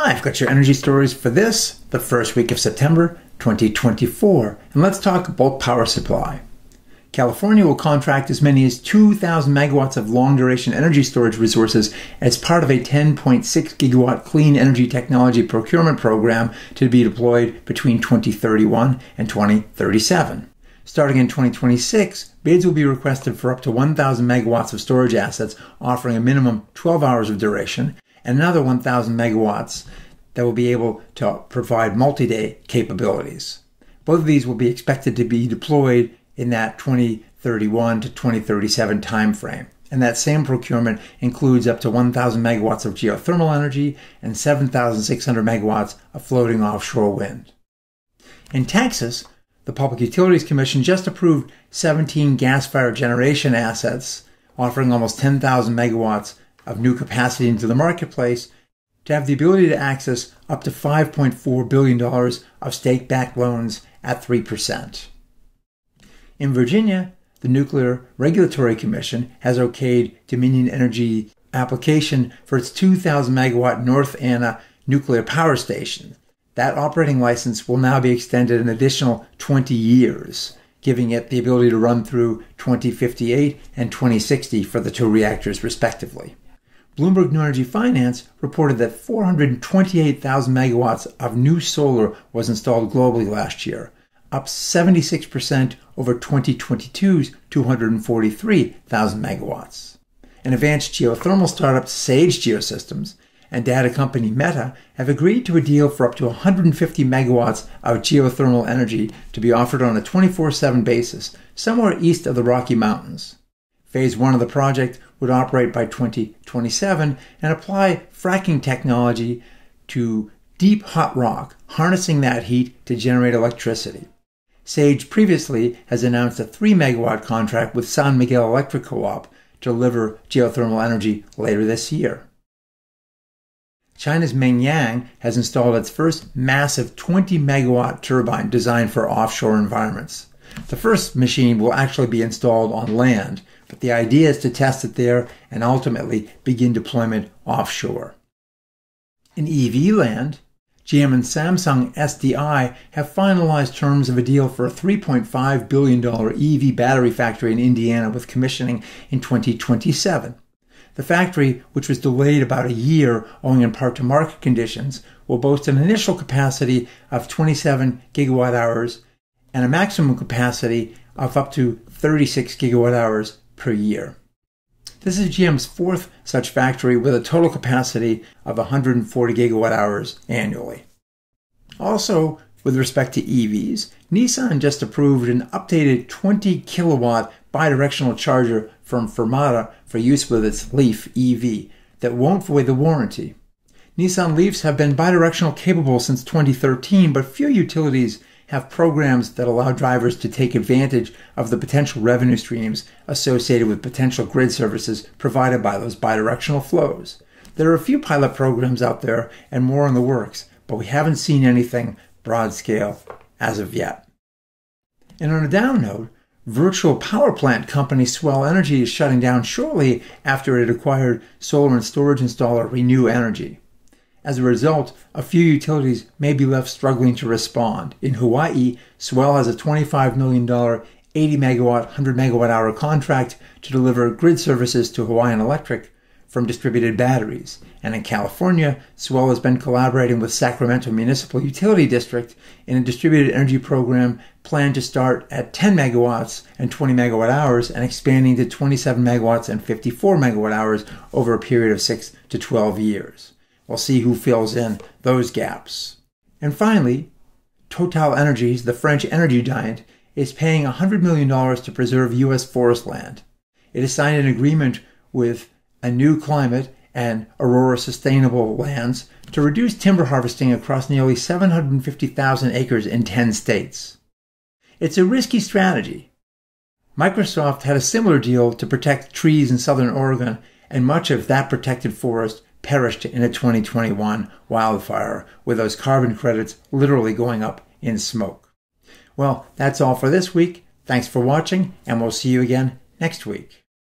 Hi, I've got your energy stories for the first week of September 2024, and let's talk bulk power supply. California will contract as many as 2,000 megawatts of long-duration energy storage resources as part of a 10.6 gigawatt clean energy technology procurement program to be deployed between 2031 and 2037. Starting in 2026, bids will be requested for up to 1,000 megawatts of storage assets offering a minimum 12 hours of duration, and another 1,000 megawatts that will be able to provide multi-day capabilities. Both of these will be expected to be deployed in that 2031 to 2037 timeframe. And that same procurement includes up to 1,000 megawatts of geothermal energy and 7,600 megawatts of floating offshore wind. In Texas, the Public Utilities Commission just approved 17 gas-fired generation assets offering almost 10,000 megawatts of new capacity into the marketplace to have the ability to access up to $5.4 billion of state-backed loans at 3%. In Virginia, the Nuclear Regulatory Commission has okayed Dominion Energy application for its 2,000 megawatt North Anna nuclear power station. That operating license will now be extended an additional 20 years, giving it the ability to run through 2058 and 2060 for the two reactors respectively. Bloomberg New Energy Finance reported that 428,000 megawatts of new solar was installed globally last year, up 76% over 2022's 243,000 megawatts. And advanced geothermal startups Sage Geosystems and data company Meta have agreed to a deal for up to 150 megawatts of geothermal energy to be offered on a 24/7 basis somewhere east of the Rocky Mountains. Phase 1 of the project would operate by 2027 and apply fracking technology to deep hot rock, harnessing that heat to generate electricity. Sage previously has announced a 3 megawatt contract with San Miguel Electric Co-op to deliver geothermal energy later this year. China's Mingyang has installed its first massive 20 megawatt turbine designed for offshore environments. The first machine will actually be installed on land, but the idea is to test it there and ultimately begin deployment offshore. In EV land, GM and Samsung SDI have finalized terms of a deal for a $3.5 billion EV battery factory in Indiana with commissioning in 2027. The factory, which was delayed about a year owing in part to market conditions, will boast an initial capacity of 27 gigawatt hours and a maximum capacity of up to 36 gigawatt hours per year. This is GM's fourth such factory with a total capacity of 140 gigawatt hours annually. Also, with respect to EVs, Nissan just approved an updated 20 kilowatt bidirectional charger from Fermata for use with its Leaf EV that won't void the warranty. Nissan Leafs have been bidirectional capable since 2013, but few utilities have programs that allow drivers to take advantage of the potential revenue streams associated with potential grid services provided by those bidirectional flows. There are a few pilot programs out there and more in the works, but we haven't seen anything broad scale as of yet. And on a down note, virtual power plant company Swell Energy is shutting down shortly after it acquired solar and storage installer Renew Energy. As a result, a few utilities may be left struggling to respond. In Hawaii, Swell has a $25 million 80 megawatt, 100 megawatt hour contract to deliver grid services to Hawaiian Electric from distributed batteries. And in California, Swell has been collaborating with Sacramento Municipal Utility District in a distributed energy program planned to start at 10 megawatts and 20 megawatt hours and expanding to 27 megawatts and 54 megawatt hours over a period of 6 to 12 years. We'll see who fills in those gaps. And finally, Total Energies, the French energy giant, is paying $100 million to preserve U.S. forest land. It has signed an agreement with A New Climate and Aurora Sustainable Lands to reduce timber harvesting across nearly 750,000 acres in 10 states. It's a risky strategy. Microsoft had a similar deal to protect trees in southern Oregon, and much of that protected forest perished in a 2021 wildfire, with those carbon credits literally going up in smoke. Well, that's all for this week. Thanks for watching, and we'll see you again next week.